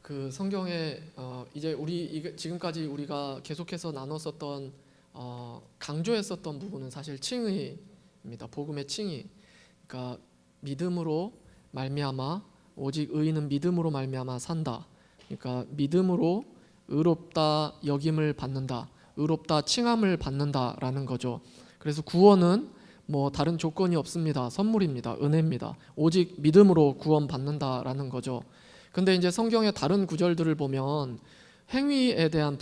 그 성경에 이제 지금까지 우리가 계속해서 나눴었던 강조했었던 부분은 사실 칭의입니다. 복음의 칭의. 그러니까 믿음으로 말미암아 오직 의인은 믿음으로 말미암아 산다. 그러니까 믿음으로 의롭다 여김을 받는다. 의롭다 칭함을 받는다라는 거죠. 그래서 구원은 뭐 다른 조건이 없습니다. 선물입니다. 은혜입니다. 오직 믿음으로 구원 받는다라는 거죠. 근데 이제 성경의 다른 구절들을 보면 행위에 대한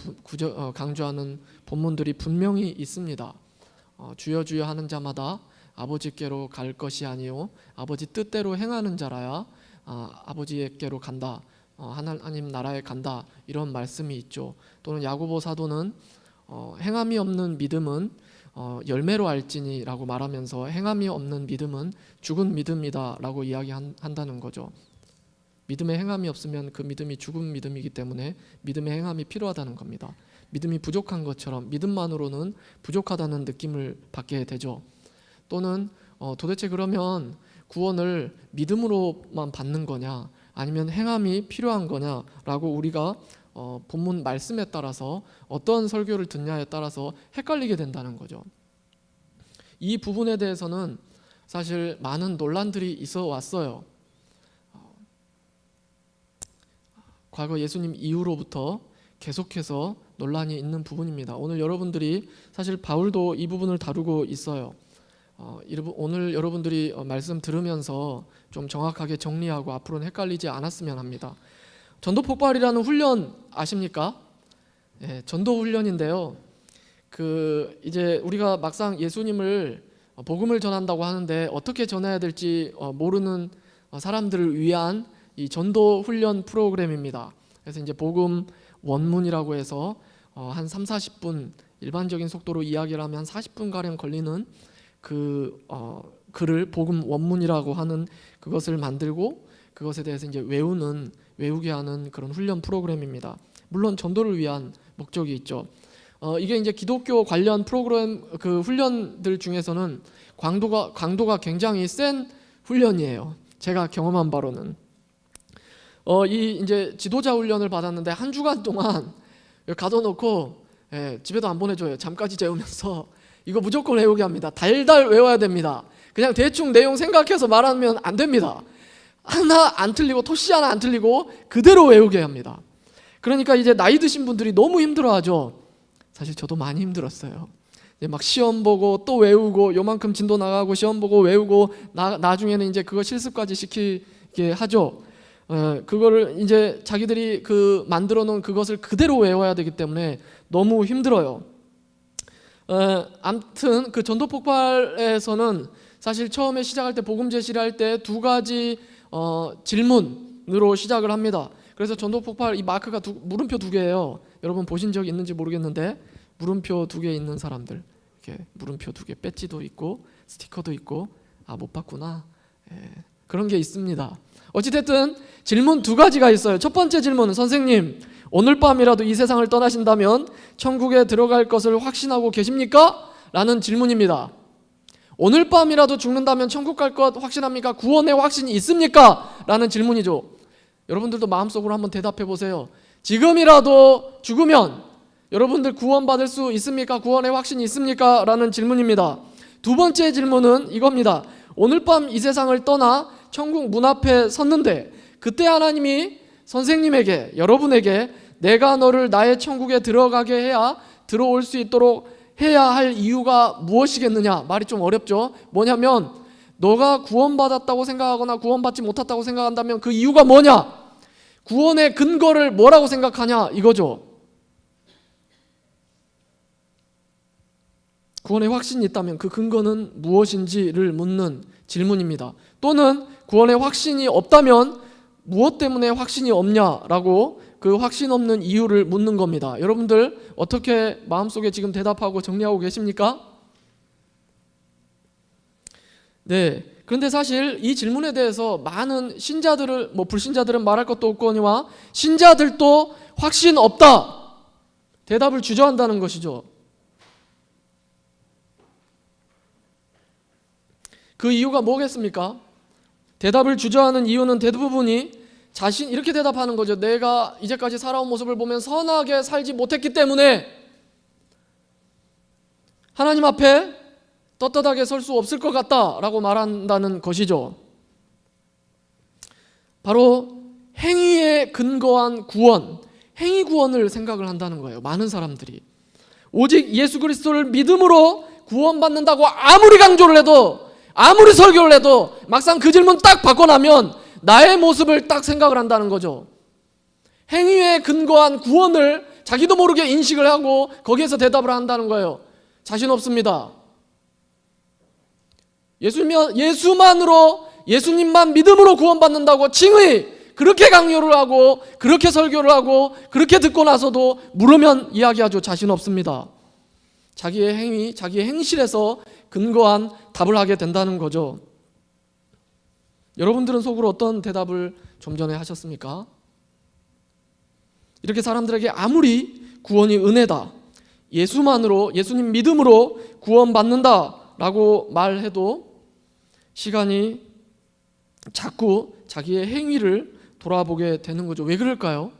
강조하는 본문들이 분명히 있습니다. 주여 주여 하는 자마다 아버지께로 갈 것이 아니요 아버지 뜻대로 행하는 자라야 아버지께로 간다. 하나님 나라에 간다. 이런 말씀이 있죠. 또는 야고보 사도는 행함이 없는 믿음은 열매로 알지니라고 말하면서 행함이 없는 믿음은 죽은 믿음이다라고 이야기한다는 거죠. 믿음의 행함이 없으면 그 믿음이 죽은 믿음이기 때문에 믿음의 행함이 필요하다는 겁니다. 믿음이 부족한 것처럼 믿음만으로는 부족하다는 느낌을 받게 되죠. 또는 도대체 그러면 구원을 믿음으로만 받는 거냐 아니면 행함이 필요한 거냐라고 우리가 본문 말씀에 따라서 어떤 설교를 듣냐에 따라서 헷갈리게 된다는 거죠. 이 부분에 대해서는 사실 많은 논란들이 있어 왔어요. 과거 예수님 이후로부터 계속해서 논란이 있는 부분입니다. 오늘 여러분들이 사실 바울도 이 부분을 다루고 있어요. 오늘 여러분들이 말씀 들으면서 좀 정확하게 정리하고 앞으로는 헷갈리지 않았으면 합니다. 전도 폭발이라는 훈련 아십니까? 예, 전도 훈련인데요. 이제 우리가 막상 예수님을 복음을 전한다고 하는데 어떻게 전해야 될지 모르는 사람들을 위한 이 전도 훈련 프로그램입니다. 그래서 이제 복음 원문이라고 해서 한 30-40분 일반적인 속도로 이야기를 하면 한 40분 가량 걸리는 글을 복음 원문이라고 하는 그것을 만들고 그것에 대해서 이제 외우게 하는 그런 훈련 프로그램입니다. 물론 전도를 위한 목적이 있죠. 이게 이제 기독교 관련 프로그램 훈련들 중에서는 강도가 굉장히 센 훈련이에요. 제가 경험한 바로는 이 이제 지도자 훈련을 받았는데 한 주간 동안 가둬놓고 집에도 안 보내줘요. 잠까지 재우면서 이거 무조건 외우게 합니다. 달달 외워야 됩니다. 그냥 대충 내용 생각해서 말하면 안 됩니다. 하나 안 틀리고 토시 하나 안 틀리고 그대로 외우게 합니다. 그러니까 이제 나이 드신 분들이 너무 힘들어하죠. 사실 저도 많이 힘들었어요. 이제 막 시험 보고 또 외우고 요만큼 진도 나가고 시험 보고 외우고 나중에는 이제 그거 실습까지 시키게 하죠. 그거를 이제 자기들이 만들어 놓은 그것을 그대로 외워야 되기 때문에 너무 힘들어요. 아무튼 그 전도 폭발에서는 사실 처음에 시작할 때 복음 제시를 할 때 두 가지 질문으로 시작을 합니다. 그래서 전도 폭발 이 마크가 물음표 2개예요. 여러분 보신 적 있는지 모르겠는데 물음표 2개 있는 사람들 이렇게 물음표 2개 배지도 있고 스티커도 있고 못 봤구나. 그런 게 있습니다. 어찌됐든 질문 2가지가 있어요. 첫 번째 질문은 선생님 오늘 밤이라도 이 세상을 떠나신다면 천국에 들어갈 것을 확신하고 계십니까? 라는 질문입니다. 오늘 밤이라도 죽는다면 천국 갈 것 확신합니까? 구원의 확신이 있습니까? 라는 질문이죠. 여러분들도 마음속으로 한번 대답해 보세요. 지금이라도 죽으면 여러분들 구원받을 수 있습니까? 구원의 확신이 있습니까? 라는 질문입니다. 두 번째 질문은 이겁니다. 오늘 밤 이 세상을 떠나 천국 문 앞에 섰는데 그때 하나님이 선생님에게 여러분에게 내가 너를 나의 천국에 들어가게 해야 들어올 수 있도록 해야 할 이유가 무엇이겠느냐? 말이 좀 어렵죠. 뭐냐면 너가 구원받았다고 생각하거나 구원받지 못했다고 생각한다면 그 이유가 뭐냐? 구원의 근거를 뭐라고 생각하냐? 이거죠. 구원의 확신이 있다면 그 근거는 무엇인지를 묻는 질문입니다. 또는 구원의 확신이 없다면 무엇 때문에 확신이 없냐라고 그 확신 없는 이유를 묻는 겁니다. 여러분들 어떻게 마음속에 지금 대답하고 정리하고 계십니까? 네. 그런데 사실 이 질문에 대해서 많은 불신자들은 말할 것도 없거니와 신자들도 확신 없다. 대답을 주저한다는 것이죠. 그 이유가 뭐겠습니까? 대답을 주저하는 이유는 대부분이 자신 이렇게 대답하는 거죠. 내가 이제까지 살아온 모습을 보면 선하게 살지 못했기 때문에 하나님 앞에 떳떳하게 설 수 없을 것 같다라고 말한다는 것이죠. 바로 행위에 근거한 구원, 행위 구원을 생각을 한다는 거예요. 많은 사람들이 오직 예수 그리스도를 믿음으로 구원받는다고 아무리 강조를 해도, 아무리 설교를 해도 막상 그 질문 딱 받고 나면 나의 모습을 딱 생각을 한다는 거죠. 행위에 근거한 구원을 자기도 모르게 인식을 하고 거기에서 대답을 한다는 거예요. 자신 없습니다. 예수만으로, 예수님만 믿음으로 구원받는다고 칭의 그렇게 강요를 하고 그렇게 설교를 하고 그렇게 듣고 나서도 물으면 이야기하죠. 자신 없습니다. 자기의 행위, 자기의 행실에서 근거한 답을 하게 된다는 거죠. 여러분들은 속으로 어떤 대답을 좀 전에 하셨습니까? 이렇게 사람들에게 아무리 구원이 은혜다, 예수만으로, 예수님 믿음으로 구원받는다라고 말해도 시간이 자꾸 자기의 행위를 돌아보게 되는 거죠. 왜 그럴까요?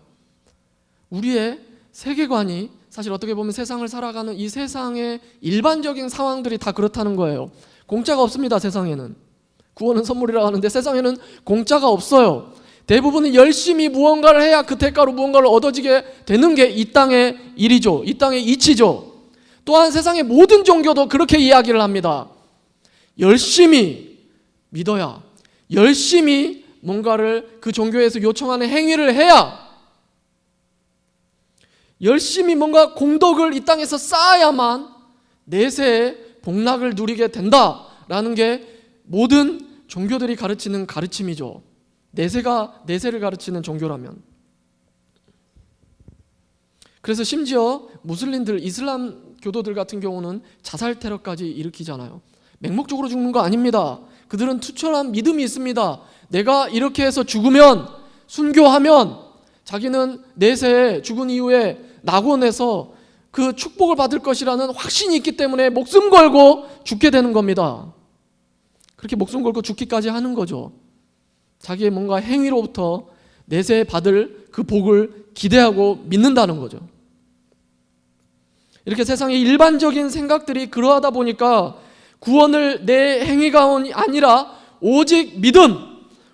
우리의 세계관이 사실 어떻게 보면 세상을 살아가는 이 세상의 일반적인 상황들이 다 그렇다는 거예요. 공짜가 없습니다. 세상에는. 구원은 선물이라고 하는데 세상에는 공짜가 없어요. 대부분은 열심히 무언가를 해야 그 대가로 무언가를 얻어지게 되는 게 이 땅의 일이죠. 이 땅의 이치죠. 또한 세상의 모든 종교도 그렇게 이야기를 합니다. 열심히 믿어야, 열심히 뭔가를 그 종교에서 요청하는 행위를 해야, 열심히 뭔가 공덕을 이 땅에서 쌓아야만 내세의 복락을 누리게 된다라는 게 모든 종교들이 가르치는 가르침이죠. 내세를 가르치는 종교라면. 그래서 심지어 무슬림들, 이슬람 교도들 같은 경우는 자살 테러까지 일으키잖아요. 맹목적으로 죽는 거 아닙니다. 그들은 투철한 믿음이 있습니다. 내가 이렇게 해서 죽으면, 순교하면 자기는 내세에 죽은 이후에 낙원에서 그 축복을 받을 것이라는 확신이 있기 때문에 목숨 걸고 죽게 되는 겁니다. 그렇게 목숨 걸고 죽기까지 하는 거죠. 자기의 뭔가 행위로부터 내세에 받을 그 복을 기대하고 믿는다는 거죠. 이렇게 세상의 일반적인 생각들이 그러하다 보니까 구원을 내 행위가 아니라 오직 믿음,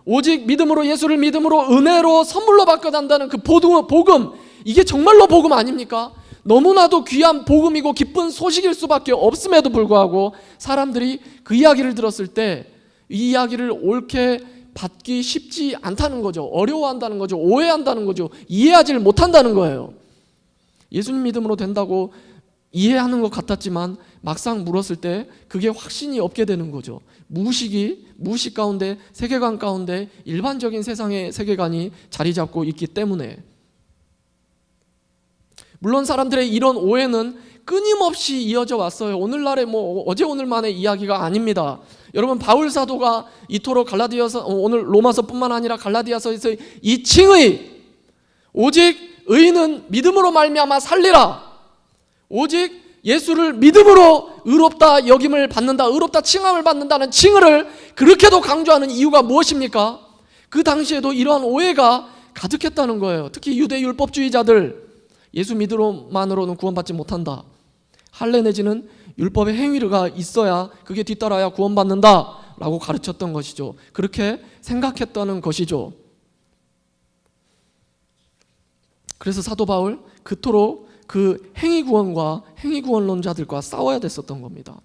오직 믿음으로, 예수를 믿음으로 은혜로 선물로 받게 된다는 그 복음, 이게 정말로 복음 아닙니까? 너무나도 귀한 복음이고 기쁜 소식일 수밖에 없음에도 불구하고 사람들이 그 이야기를 들었을 때 이 이야기를 옳게 받기 쉽지 않다는 거죠. 어려워한다는 거죠. 오해한다는 거죠. 이해하지를 못한다는 거예요. 예수님 믿음으로 된다고 이해하는 것 같았지만 막상 물었을 때 그게 확신이 없게 되는 거죠. 무의식 가운데, 세계관 가운데 일반적인 세상의 세계관이 자리 잡고 있기 때문에. 물론 사람들의 이런 오해는 끊임없이 이어져 왔어요. 오늘날의 어제 오늘만의 이야기가 아닙니다. 여러분, 바울 사도가 이토록 갈라디아서, 오늘 로마서뿐만 아니라 갈라디아서에서 이 칭의, 오직 의인은 믿음으로 말미암아 살리라, 오직 예수를 믿음으로 의롭다 여김을 받는다, 의롭다 칭함을 받는다는 칭의를 그렇게도 강조하는 이유가 무엇입니까? 그 당시에도 이러한 오해가 가득했다는 거예요. 특히 유대 율법주의자들, 예수 믿음으로만으로는 구원받지 못한다, 할례 내지는 율법의 행위가 있어야, 그게 뒤따라야 구원받는다 라고 가르쳤던 것이죠. 그렇게 생각했다는 것이죠. 그래서 사도 바울 그토록 그 행위구원과 행위구원론자들과 싸워야 됐었던 겁니다.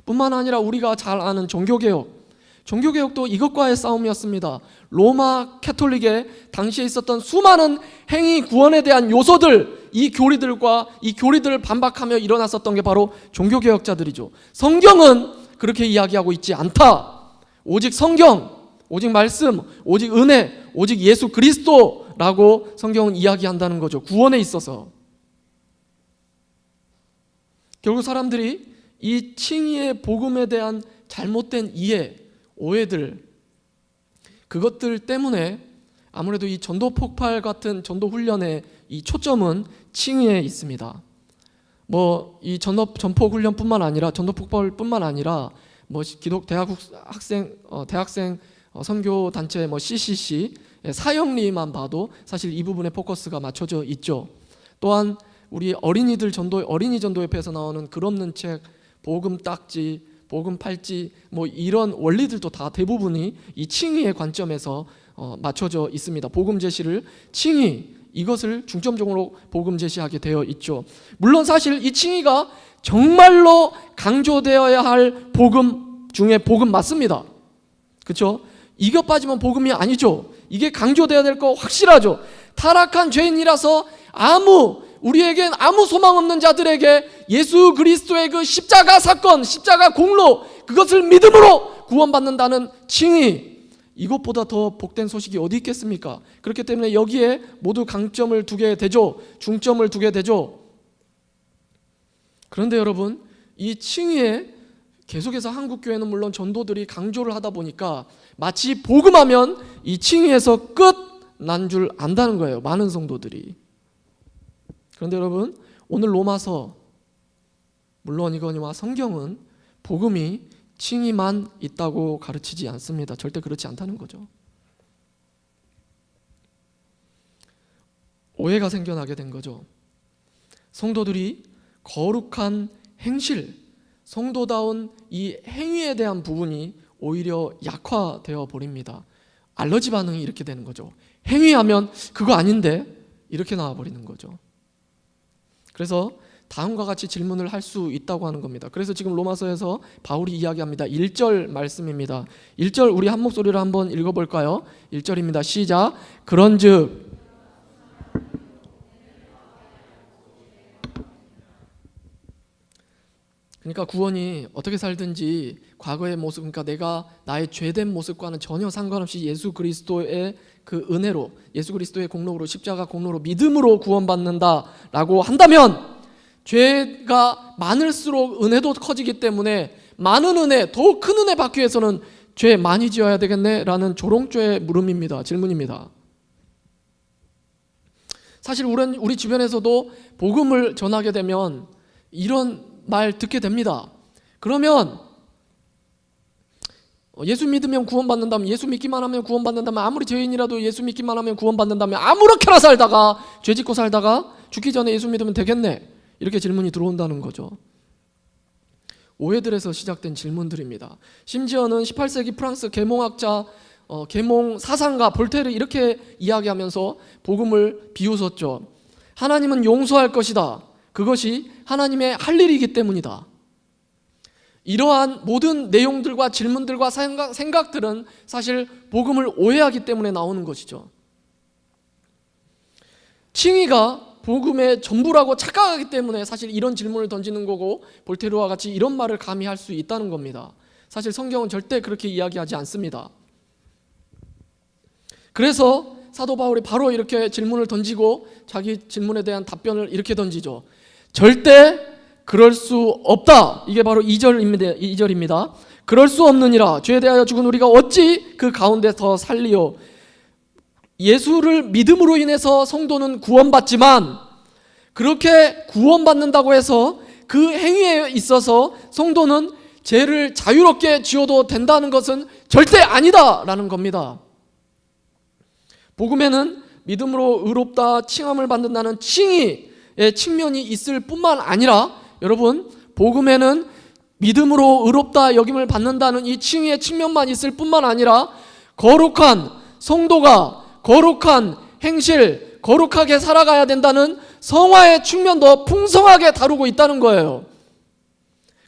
뿐만 아니라 우리가 잘 아는 종교개혁도 이것과의 싸움이었습니다. 로마 캐톨릭에 당시에 있었던 수많은 행위구원에 대한 요소들, 이 교리들을 반박하며 일어났었던 게 바로 종교개혁자들이죠. 성경은 그렇게 이야기하고 있지 않다. 오직 성경, 오직 말씀, 오직 은혜, 오직 예수 그리스도라고 성경은 이야기한다는 거죠. 구원에 있어서. 결국 사람들이 이 칭의의 복음에 대한 잘못된 이해, 오해들, 그것들 때문에 아무래도 이 전도 폭발 같은 전도 훈련의 이 초점은 칭의에 있습니다. 이 전포 훈련뿐만 아니라, 전도 폭발뿐만 아니라 기독 대학생 선교 단체 CCC 사형리만 봐도 사실 이 부분에 포커스가 맞춰져 있죠. 또한 우리 어린이 전도협회에서 나오는 글 없는 책, 복음 딱지, 복음 팔찌 이런 원리들도 다 대부분이 이 칭의의 관점에서 맞춰져 있습니다. 복음 제시를 칭의, 이것을 중점적으로 복음 제시하게 되어 있죠. 물론 사실 이 칭의가 정말로 강조되어야 할 복음 중에 복음 맞습니다. 그렇죠? 이것 빠지면 복음이 아니죠. 이게 강조되어야 될 거 확실하죠. 타락한 죄인이라서 우리에겐 아무 소망 없는 자들에게 예수 그리스도의 그 십자가 사건, 십자가 공로, 그것을 믿음으로 구원받는다는 칭의, 이것보다 더 복된 소식이 어디 있겠습니까? 그렇기 때문에 여기에 모두 강점을 두게 되죠. 중점을 두게 되죠. 그런데 여러분, 이 칭의에 계속해서 한국교회는 물론 전도들이 강조를 하다 보니까 마치 복음하면 이 칭의에서 끝 난 줄 안다는 거예요, 많은 성도들이. 그런데 여러분, 오늘 로마서, 물론 이거니와 성경은 복음이 칭의만 있다고 가르치지 않습니다. 절대 그렇지 않다는 거죠. 오해가 생겨나게 된 거죠. 성도들이 거룩한 행실, 성도다운 이 행위에 대한 부분이 오히려 약화되어 버립니다. 알러지 반응이 이렇게 되는 거죠. 행위하면 그거 아닌데 이렇게 나와 버리는 거죠. 그래서 다음과 같이 질문을 할 수 있다고 하는 겁니다. 그래서 지금 로마서에서 바울이 이야기합니다. 1절 말씀입니다. 1절 우리 한 목소리로 한번 읽어볼까요? 1절입니다. 시작. 그런즉 그러니까 구원이 어떻게 살든지 과거의 모습, 그러니까 내가 나의 죄된 모습과는 전혀 상관없이 예수 그리스도의 그 은혜로, 예수 그리스도의 공로로, 십자가 공로로 믿음으로 구원받는다라고 한다면 죄가 많을수록 은혜도 커지기 때문에 많은 은혜, 더 큰 은혜 받기 위해서는 죄 많이 지어야 되겠네? 라는 조롱죄의 물음입니다. 질문입니다. 사실 우리 주변에서도 복음을 전하게 되면 이런 말 듣게 됩니다. 그러면 예수 믿으면 구원받는다면, 예수 믿기만 하면 구원받는다면, 아무리 죄인이라도 예수 믿기만 하면 구원받는다면, 아무렇게나 살다가 죄 짓고 살다가 죽기 전에 예수 믿으면 되겠네, 이렇게 질문이 들어온다는 거죠. 오해들에서 시작된 질문들입니다. 심지어는 18세기 프랑스 계몽학자, 계몽 사상가 볼테르 이렇게 이야기하면서 복음을 비웃었죠. 하나님은 용서할 것이다. 그것이 하나님의 할 일이기 때문이다. 이러한 모든 내용들과 질문들과 생각들은 사실 복음을 오해하기 때문에 나오는 것이죠. 칭의가 복음의 전부라고 착각하기 때문에 사실 이런 질문을 던지는 거고, 볼테르와 같이 이런 말을 감히 할 수 있다는 겁니다. 사실 성경은 절대 그렇게 이야기하지 않습니다. 그래서 사도 바울이 바로 이렇게 질문을 던지고 자기 질문에 대한 답변을 이렇게 던지죠. 절대 그럴 수 없다. 이게 바로 2절입니다. 그럴 수 없느니라. 죄에 대하여 죽은 우리가 어찌 그 가운데서 살리요. 예수를 믿음으로 인해서 성도는 구원받지만, 그렇게 구원받는다고 해서 그 행위에 있어서 성도는 죄를 자유롭게 지어도 된다는 것은 절대 아니다라는 겁니다. 복음에는 믿음으로 의롭다 칭함을 받는다는 칭의의 측면이 있을 뿐만 아니라, 여러분, 복음에는 믿음으로 의롭다 여김을 받는다는 이 칭의의 측면만 있을 뿐만 아니라 거룩한 성도가 거룩한 행실, 거룩하게 살아가야 된다는 성화의 측면도 풍성하게 다루고 있다는 거예요.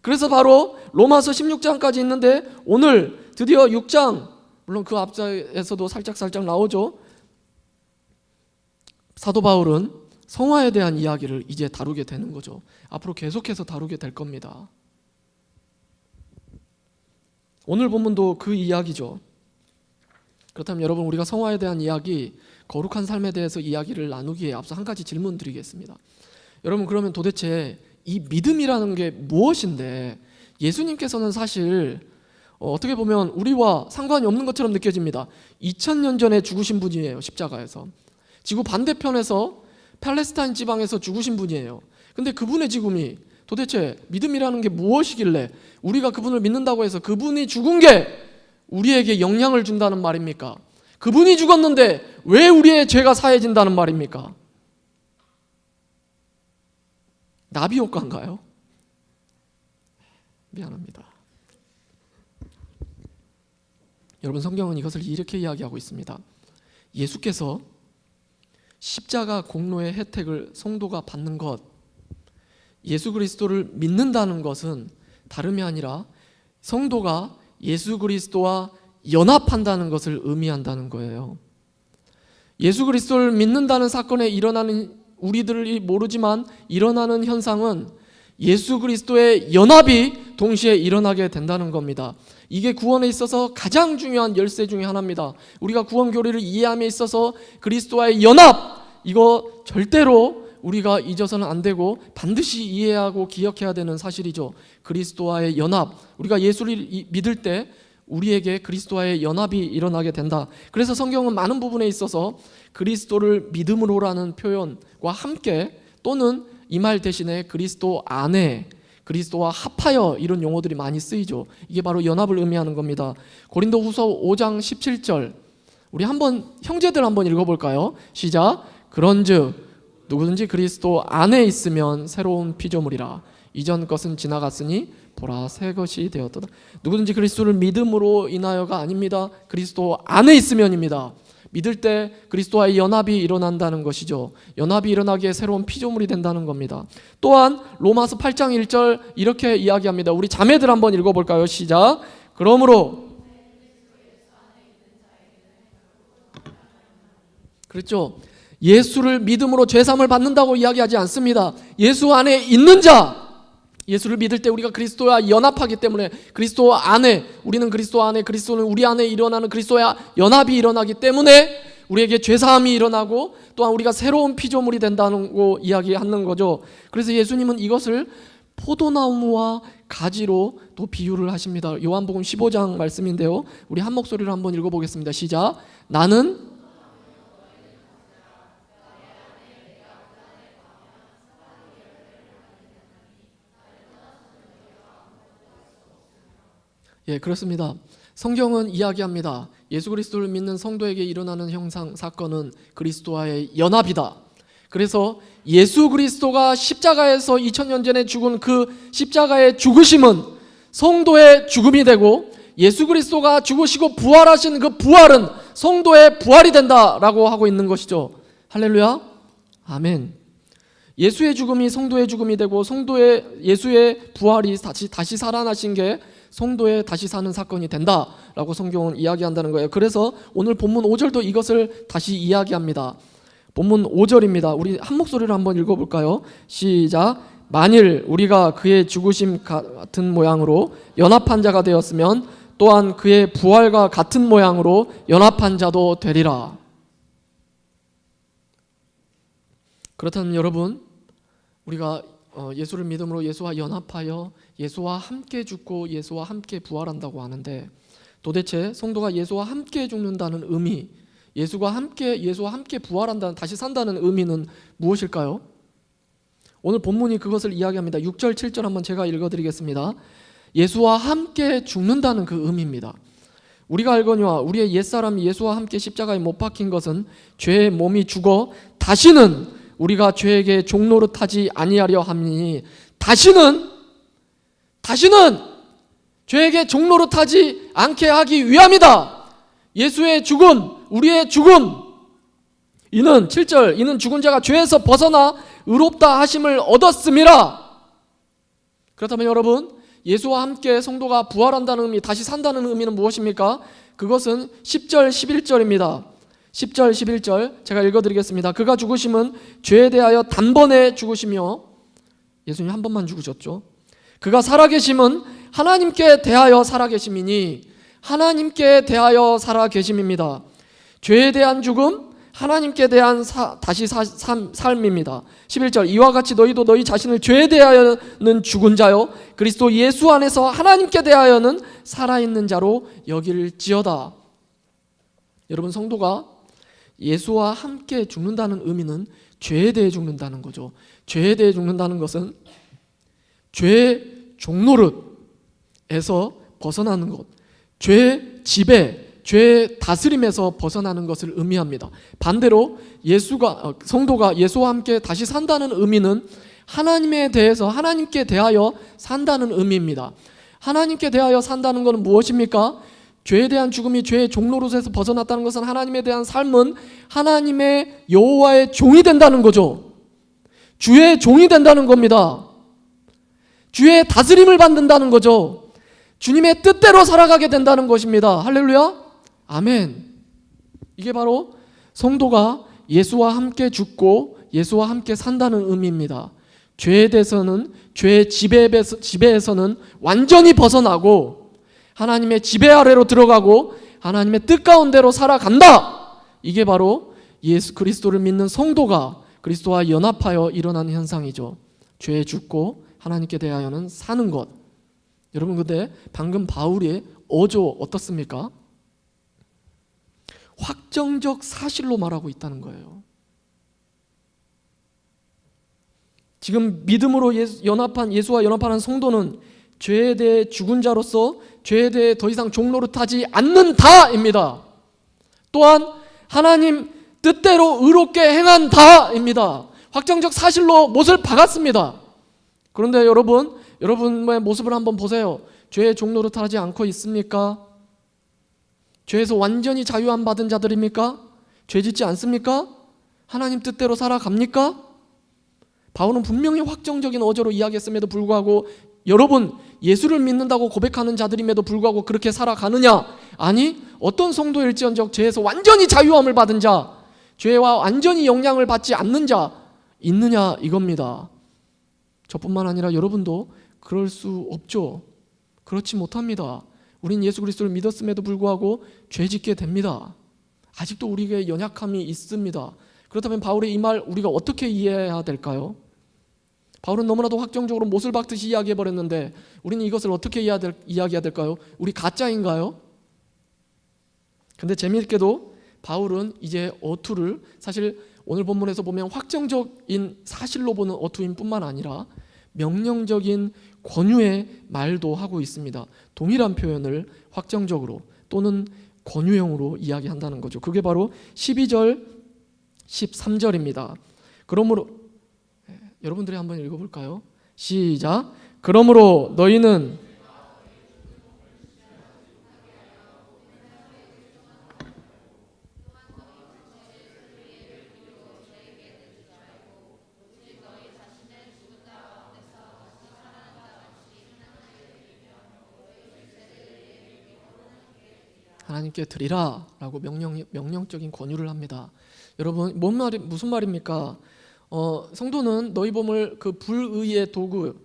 그래서 바로 로마서 16장까지 있는데 오늘 드디어 6장, 물론 그 앞자에서도 살짝 나오죠. 사도 바울은 성화에 대한 이야기를 이제 다루게 되는 거죠. 앞으로 계속해서 다루게 될 겁니다. 오늘 본문도 그 이야기죠. 그렇다면 여러분, 우리가 성화에 대한 이야기, 거룩한 삶에 대해서 이야기를 나누기에 앞서 한 가지 질문 드리겠습니다. 여러분, 그러면 도대체 이 믿음이라는 게 무엇인데, 예수님께서는 사실 어떻게 보면 우리와 상관이 없는 것처럼 느껴집니다. 2000년 전에 죽으신 분이에요. 십자가에서. 지구 반대편에서 팔레스타인 지방에서 죽으신 분이에요. 근데 그분의 죽음이 도대체 믿음이라는 게 무엇이길래 우리가 그분을 믿는다고 해서 그분이 죽은 게 우리에게 영향을 준다는 말입니까? 그분이 죽었는데 왜 우리의 죄가 사해진다는 말입니까? 나비 효과인가요? 미안합니다. 여러분, 성경은 이것을 이렇게 이야기하고 있습니다. 예수께서 십자가 공로의 혜택을 성도가 받는 것, 예수 그리스도를 믿는다는 것은 다름이 아니라 성도가 예수 그리스도와 연합한다는 것을 의미한다는 거예요. 예수 그리스도를 믿는다는 사건에 일어나는, 우리들이 모르지만 일어나는 현상은 예수 그리스도의 연합이 동시에 일어나게 된다는 겁니다. 이게 구원에 있어서 가장 중요한 열쇠 중에 하나입니다. 우리가 구원 교리를 이해함에 있어서 그리스도와의 연합, 이거 절대로 우리가 잊어서는 안 되고 반드시 이해하고 기억해야 되는 사실이죠. 그리스도와의 연합, 우리가 예수를 믿을 때 우리에게 그리스도와의 연합이 일어나게 된다. 그래서 성경은 많은 부분에 있어서 그리스도를 믿음으로라는 표현과 함께, 또는 이 말 대신에 그리스도 안에, 그리스도와 합하여, 이런 용어들이 많이 쓰이죠. 이게 바로 연합을 의미하는 겁니다. 고린도후서 5장 17절, 우리 한번 형제들 한번 읽어볼까요? 시작. 그런즉 누구든지 그리스도 안에 있으면 새로운 피조물이라, 이전 것은 지나갔으니 보라 새 것이 되었도다. 누구든지 그리스도를 믿음으로 인하여가 아닙니다. 그리스도 안에 있으면입니다. 믿을 때 그리스도와의 연합이 일어난다는 것이죠. 연합이 일어나기에 새로운 피조물이 된다는 겁니다. 또한 로마서 8장 1절 이렇게 이야기합니다. 우리 자매들 한번 읽어볼까요? 시작. 그러므로, 그렇죠, 예수를 믿음으로 죄사함을 받는다고 이야기하지 않습니다. 예수 안에 있는 자, 예수를 믿을 때 우리가 그리스도와 연합하기 때문에, 그리스도 안에, 우리는 그리스도 안에, 그리스도는 우리 안에 일어나는 그리스도와 연합이 일어나기 때문에 우리에게 죄사함이 일어나고, 또한 우리가 새로운 피조물이 된다는 거 이야기하는 거죠. 그래서 예수님은 이것을 포도나무와 가지로 또 비유를 하십니다. 요한복음 15장 말씀인데요, 우리 한 목소리로 한번 읽어보겠습니다. 시작. 나는, 예, 그렇습니다. 성경은 이야기합니다. 예수 그리스도를 믿는 성도에게 일어나는 형상, 사건은 그리스도와의 연합이다. 그래서 예수 그리스도가 십자가에서 2000년 전에 죽은 그 십자가의 죽으심은 성도의 죽음이 되고, 예수 그리스도가 죽으시고 부활하신 그 부활은 성도의 부활이 된다라고 하고 있는 것이죠. 할렐루야, 아멘. 예수의 죽음이 성도의 죽음이 되고, 예수의 부활이 다시 살아나신 게 성도의 다시 사는 사건이 된다라고 성경은 이야기한다는 거예요. 그래서 오늘 본문 5절도 이것을 다시 이야기합니다. 본문 5절입니다. 우리 한 목소리로 한번 읽어볼까요? 시작. 만일 우리가 그의 죽으심 같은 모양으로 연합한 자가 되었으면 또한 그의 부활과 같은 모양으로 연합한 자도 되리라. 그렇다면 여러분, 우리가 예수를 믿음으로 예수와 연합하여 예수와 함께 죽고 예수와 함께 부활한다고 하는데, 도대체 성도가 예수와 함께 죽는다는 의미, 예수와 함께 부활한다는, 다시 산다는 의미는 무엇일까요? 오늘 본문이 그것을 이야기합니다. 6절 7절 한번 제가 읽어드리겠습니다. 예수와 함께 죽는다는 그 의미입니다. 우리가 알거니와 우리의 옛사람이 예수와 함께 십자가에 못 박힌 것은 죄의 몸이 죽어 다시는 우리가 죄에게 종노릇하지 아니하려 함이니, 다시는 죄에게 종노릇하지 않게 하기 위함이다. 예수의 죽음, 우리의 죽음, 이는 7절, 이는 죽은 자가 죄에서 벗어나 의롭다 하심을 얻었음이라. 그렇다면 여러분, 예수와 함께 성도가 부활한다는 의미, 다시 산다는 의미는 무엇입니까? 그것은 10절 11절입니다 10절 11절 제가 읽어드리겠습니다. 그가 죽으심은 죄에 대하여 단번에 죽으시며, 예수님 한 번만 죽으셨죠. 그가 살아계심은 하나님께 대하여 살아계심이니, 하나님께 대하여 살아계심입니다. 죄에 대한 죽음, 하나님께 대한 다시 삶입니다. 11절, 이와 같이 너희도 너희 자신을 죄에 대하여는 죽은 자요 그리스도 예수 안에서 하나님께 대하여는 살아있는 자로 여길지어다. 여러분, 성도가 예수와 함께 죽는다는 의미는 죄에 대해 죽는다는 거죠. 죄에 대해 죽는다는 것은 죄의 종노릇에서 벗어나는 것, 죄의 지배, 죄의 다스림에서 벗어나는 것을 의미합니다. 반대로 성도가 예수와 함께 다시 산다는 의미는 하나님에 대해서, 하나님께 대하여 산다는 의미입니다. 하나님께 대하여 산다는 것은 무엇입니까? 죄에 대한 죽음이 죄의 종노릇에서 벗어났다는 것은 하나님에 대한 삶은 하나님의 여호와의 종이 된다는 거죠. 주의 종이 된다는 겁니다. 주의 다스림을 받는다는 거죠. 주님의 뜻대로 살아가게 된다는 것입니다. 할렐루야. 아멘. 이게 바로 성도가 예수와 함께 죽고 예수와 함께 산다는 의미입니다. 죄에 대해서는, 죄의 지배에서는 완전히 벗어나고 하나님의 지배 아래로 들어가고 하나님의 뜻 가운데로 살아간다. 이게 바로 예수 그리스도를 믿는 성도가 그리스도와 연합하여 일어나는 현상이죠. 죄에 죽고 하나님께 대하여는 사는 것. 여러분, 근데 방금 바울의 어조 어떻습니까? 확정적 사실로 말하고 있다는 거예요. 지금 믿음으로 예수와 연합하는 성도는 죄에 대해 죽은 자로서 죄에 대해 더 이상 종노릇하지 않는다입니다. 또한 하나님 뜻대로 의롭게 행한다입니다. 확정적 사실로 못을 박았습니다. 그런데 여러분의 모습을 한번 보세요. 죄의 종노릇하지 않고 있습니까? 죄에서 완전히 자유함 받은 자들입니까? 죄 짓지 않습니까? 하나님 뜻대로 살아갑니까? 바울은 분명히 확정적인 어조로 이야기했음에도 불구하고 여러분, 예수를 믿는다고 고백하는 자들임에도 불구하고 그렇게 살아가느냐? 아니, 어떤 성도일지언정 죄에서 완전히 자유함을 받은 자, 죄와 완전히 영향을 받지 않는 자 있느냐 이겁니다. 저뿐만 아니라 여러분도 그럴 수 없죠. 그렇지 못합니다. 우린 예수 그리스도를 믿었음에도 불구하고 죄 짓게 됩니다. 아직도 우리에게 연약함이 있습니다. 그렇다면 바울의 이 말 우리가 어떻게 이해해야 될까요? 바울은 너무나도 확정적으로 못을 박듯이 이야기해버렸는데 우리는 이것을 어떻게 이야기해야 될까요? 우리 가짜인가요? 근데 재미있게도 바울은 이제 어투를, 사실 오늘 본문에서 보면 확정적인 사실로 보는 어투인 뿐만 아니라 명령적인 권유의 말도 하고 있습니다. 동일한 표현을 확정적으로 또는 권유형으로 이야기한다는 거죠. 그게 바로 12절, 13절입니다. 그러므로 여러분들이 한번 읽어볼까요? 시작. 그러므로 너희는 하나님께 드리라 라고 명령적인 권유를 합니다. 여러분, 무슨 말입니까? 성도는 너희 몸을 그 불의의 도구,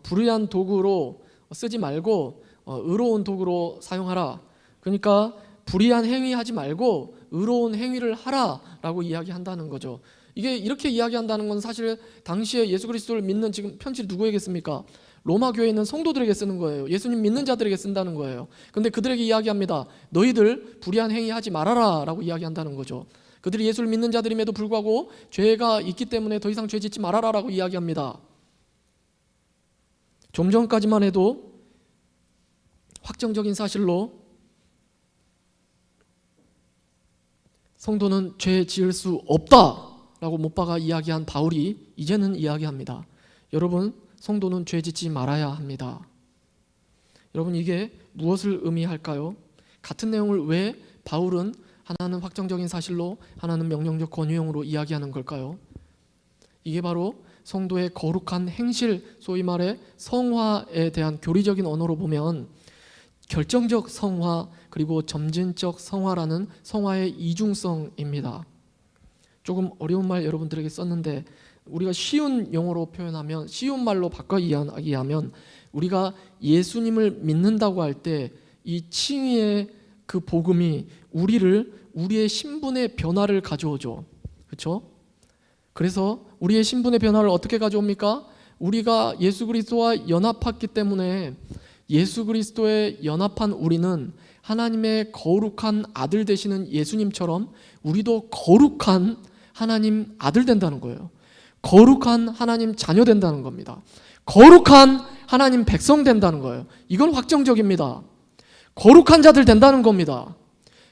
불의한 도구로 쓰지 말고 의로운 도구로 사용하라. 그러니까 불의한 행위 하지 말고 의로운 행위를 하라 라고 이야기한다는 거죠. 이게 이렇게 이야기한다는 건 사실 당시에 예수 그리스도를 믿는, 지금 편지를 누구에게 씁니까? 로마 교회에 있는 성도들에게 쓰는 거예요. 예수님 믿는 자들에게 쓴다는 거예요. 근데 그들에게 이야기합니다. 너희들 불의한 행위 하지 말아라 라고 이야기한다는 거죠. 그들이 예수를 믿는 자들임에도 불구하고 죄가 있기 때문에 더 이상 죄 짓지 말아라 라고 이야기합니다. 좀 전까지만 해도 확정적인 사실로 성도는 죄 지을 수 없다 라고 못 박아 이야기한 바울이 이제는 이야기합니다. 여러분, 성도는 죄 짓지 말아야 합니다. 여러분, 이게 무엇을 의미할까요? 같은 내용을 왜 바울은 하나는 확정적인 사실로 하나는 명령적 권유형으로 이야기하는 걸까요? 이게 바로 성도의 거룩한 행실, 소위 말해 성화에 대한 교리적인 언어로 보면 결정적 성화 그리고 점진적 성화라는 성화의 이중성입니다. 조금 어려운 말 여러분들에게 썼는데 우리가 쉬운 용어로 표현하면, 쉬운 말로 바꿔 이야기하면 우리가 예수님을 믿는다고 할 때 이 칭의의 그 복음이 우리의 신분의 변화를 가져오죠. 그렇죠? 그래서 우리의 신분의 변화를 어떻게 가져옵니까? 우리가 예수 그리스도와 연합했기 때문에 예수 그리스도에 연합한 우리는 하나님의 거룩한 아들 되시는 예수님처럼 우리도 거룩한 하나님 아들 된다는 거예요. 거룩한 하나님 자녀 된다는 겁니다. 거룩한 하나님 백성 된다는 거예요. 이건 확정적입니다. 거룩한 자들 된다는 겁니다.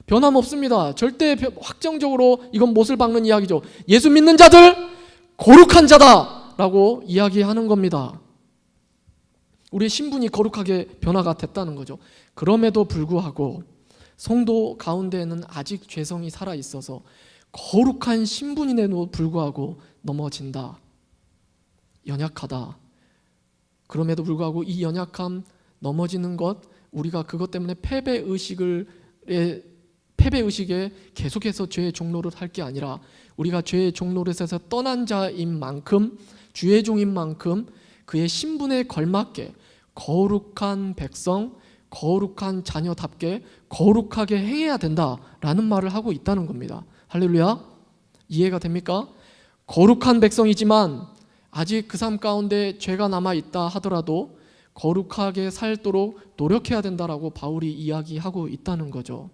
변함없습니다. 절대 확정적으로 이건 못을 박는 이야기죠. 예수 믿는 자들 거룩한 자다라고 이야기하는 겁니다. 우리의 신분이 거룩하게 변화가 됐다는 거죠. 그럼에도 불구하고 성도 가운데에는 아직 죄성이 살아있어서 거룩한 신분임에도 불구하고 넘어진다. 연약하다. 그럼에도 불구하고 이 연약함, 넘어지는 것, 우리가 그것 때문에 패배의식에 계속해서 죄의 종노릇 할 게 아니라 우리가 죄의 종노릇에서 떠난 자인 만큼, 주의 종인 만큼 그의 신분에 걸맞게 거룩한 백성, 거룩한 자녀답게 거룩하게 행해야 된다라는 말을 하고 있다는 겁니다. 할렐루야. 이해가 됩니까? 거룩한 백성이지만 아직 그 삶 가운데 죄가 남아있다 하더라도 거룩하게 살도록 노력해야 된다라고 바울이 이야기하고 있다는 거죠.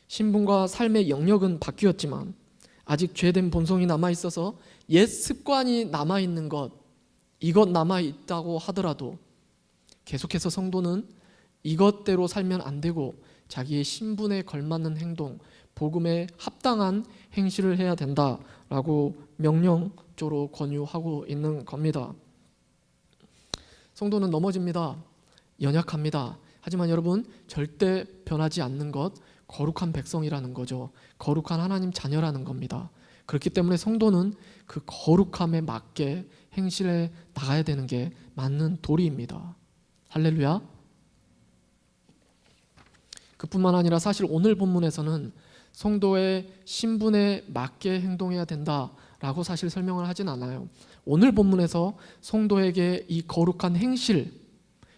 신분과 삶의 영역은 바뀌었지만 아직 죄된 본성이 남아있어서 옛 습관이 남아있는 것, 이것 남아있다고 하더라도 계속해서 성도는 이것대로 살면 안 되고 자기의 신분에 걸맞는 행동, 복음에 합당한 행실을 해야 된다라고 명령적으로 권유하고 있는 겁니다. 성도는 넘어집니다. 연약합니다. 하지만 여러분, 절대 변하지 않는 것, 거룩한 백성이라는 거죠. 거룩한 하나님 자녀라는 겁니다. 그렇기 때문에 성도는 그 거룩함에 맞게 행실해 나가야 되는 게 맞는 도리입니다. 할렐루야. 그뿐만 아니라 사실 오늘 본문에서는 성도의 신분에 맞게 행동해야 된다라고 사실 설명을 하진 않아요. 오늘 본문에서 성도에게 이 거룩한 행실,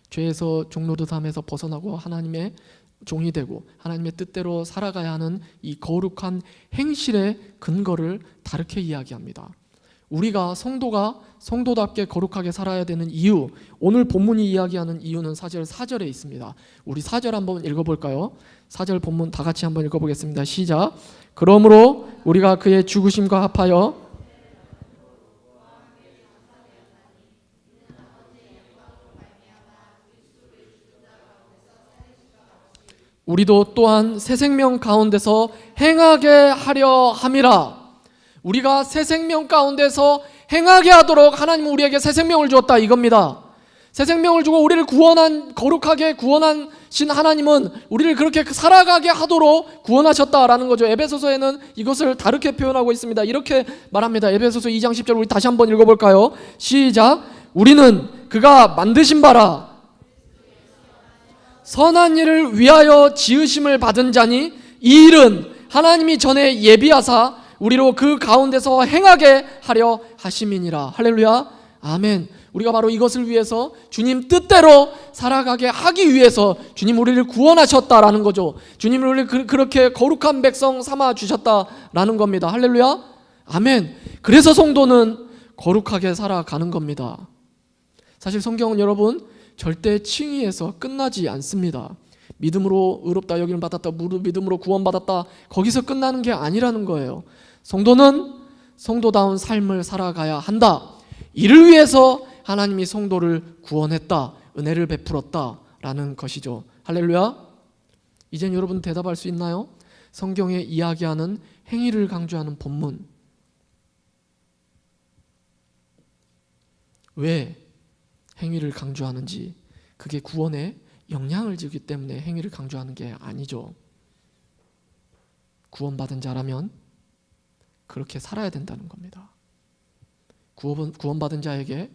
죄에서 종노릇함에서 벗어나고 하나님의 종이 되고 하나님의 뜻대로 살아가야 하는 이 거룩한 행실의 근거를 다르게 이야기합니다. 우리가 성도가 성도답게 거룩하게 살아야 되는 이유, 오늘 본문이 이야기하는 이유는 사실 4절에 있습니다. 우리 4절 한번 읽어볼까요? 4절 본문 다 같이 한번 읽어보겠습니다. 시작. 그러므로 우리가 그의 죽으심과 합하여 우리도 또한 새 생명 가운데서 행하게 하려 함이라. 우리가 새 생명 가운데서 행하게 하도록 하나님은 우리에게 새 생명을 주었다 이겁니다. 새 생명을 주고 우리를 거룩하게 구원하신 하나님은 우리를 그렇게 살아가게 하도록 구원하셨다라는 거죠. 에베소서에는 이것을 다르게 표현하고 있습니다. 이렇게 말합니다. 에베소서 2장 10절 우리 다시 한번 읽어볼까요? 시작. 우리는 그가 만드신 바라 선한 일을 위하여 지으심을 받은 자니 이 일은 하나님이 전에 예비하사 우리로 그 가운데서 행하게 하려 하심이니라. 할렐루야. 아멘. 우리가 바로 이것을 위해서 주님 뜻대로 살아가게 하기 위해서 주님 우리를 구원하셨다라는 거죠. 주님 우리를 그렇게 거룩한 백성 삼아 주셨다라는 겁니다. 할렐루야. 아멘. 그래서 성도는 거룩하게 살아가는 겁니다. 사실 성경은 여러분 절대 칭의에서 끝나지 않습니다. 믿음으로 의롭다 여김을 받았다, 믿음으로 구원받았다, 거기서 끝나는 게 아니라는 거예요. 성도는 성도다운 삶을 살아가야 한다. 이를 위해서 하나님이 성도를 구원했다, 은혜를 베풀었다라는 것이죠. 할렐루야. 이젠 여러분 대답할 수 있나요? 성경에 이야기하는 행위를 강조하는 본문, 왜 행위를 강조하는지, 그게 구원에 영향을 주기 때문에 행위를 강조하는 게 아니죠. 구원받은 자라면 그렇게 살아야 된다는 겁니다. 구원받은 자에게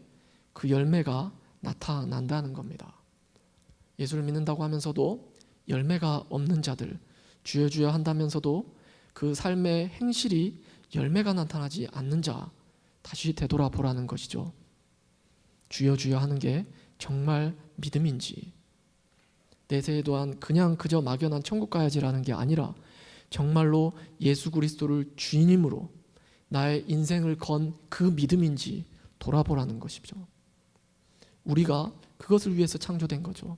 그 열매가 나타난다는 겁니다. 예수를 믿는다고 하면서도 열매가 없는 자들, 주여 주여 한다면서도 그 삶의 행실이 열매가 나타나지 않는 자, 다시 되돌아보라는 것이죠. 주여 주여 하는 게 정말 믿음인지, 내세에 또한 그냥 그저 막연한 천국 가야지라는 게 아니라 정말로 예수 그리스도를 주님으로 나의 인생을 건 그 믿음인지 돌아보라는 것이죠. 우리가 그것을 위해서 창조된 거죠.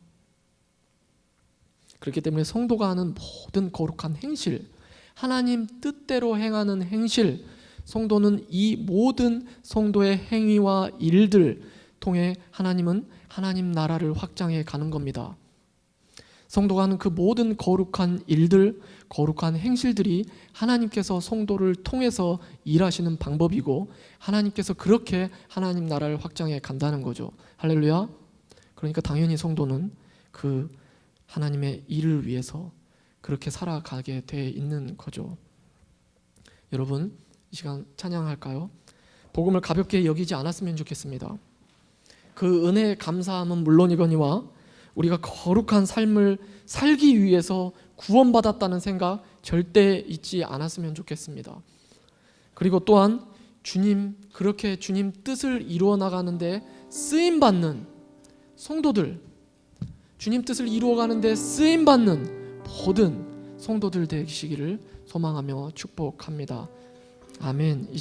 그렇기 때문에 성도가 하는 모든 거룩한 행실, 하나님 뜻대로 행하는 행실, 성도는 이 모든 성도의 행위와 일들 통해 하나님은 하나님 나라를 확장해 가는 겁니다. 성도가 하는 그 모든 거룩한 일들, 거룩한 행실들이 하나님께서 성도를 통해서 일하시는 방법이고 하나님께서 그렇게 하나님 나라를 확장해 간다는 거죠. 할렐루야. 그러니까 당연히 성도는 그 하나님의 일을 위해서 그렇게 살아가게 돼 있는 거죠. 여러분, 이 시간 찬양할까요? 복음을 가볍게 여기지 않았으면 좋겠습니다. 그 은혜에 감사함은 물론이거니와 우리가 거룩한 삶을 살기 위해서 구원받았다는 생각 절대 잊지 않았으면 좋겠습니다. 그리고 또한 그렇게 주님 뜻을 이루어 나가는데 쓰임받는 성도들, 주님 뜻을 이루어가는데 쓰임받는 모든 성도들 되시기를 소망하며 축복합니다. 아멘.